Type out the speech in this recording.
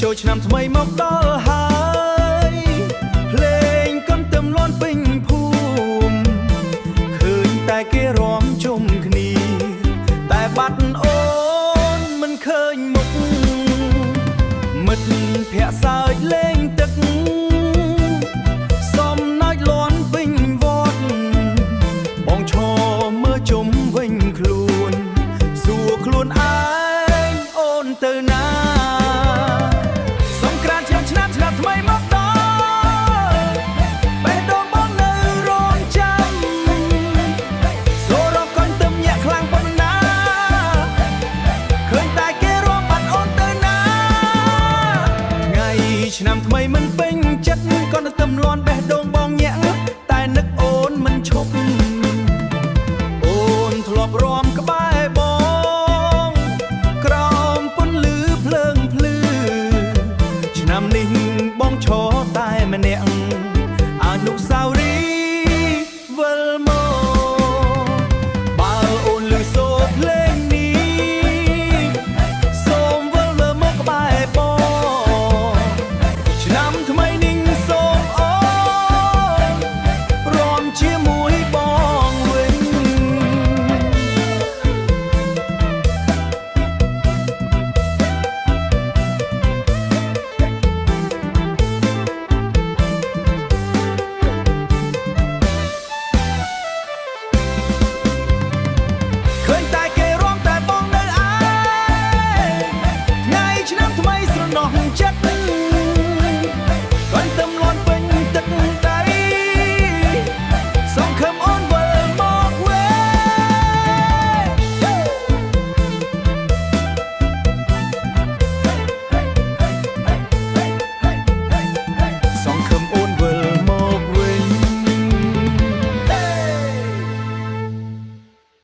ចូលឆ្នាំថ្មីមកដល់ហើយភ្លេងកន្ទឹមលាន់ពេញភូមិឃើញតែគេរាំជុំគ្នាតែបាត់អូនមិនឃើញមុខមិត្តភក្តិសើចលេងទឹកសំណាច់លាន់ពេញវត្តបងឈរមើលជុំវិញខ្លួនសួរខ្លួនឯងអូនទៅណាថ្មីមកដល់បេះដូងបងនៅរងចាំសូរកូនទឹមញាក់ខ្លាំងប៉ុណ្ណាឃើញតែគេរួមបាត់អូនទៅណាថ្ងៃឆ្នាំថ្មីមិនពេញចិត្តក៏នៅទឹមលាន់បេះដូងបងញាក់តែនឹកអូនមិនឈប់អូនធ្លាប់រាំក្បែរបងក្រោមពន្លឺភ្លើងភ្លឺឆ្នាំនេះបងឈរតែម្នាក់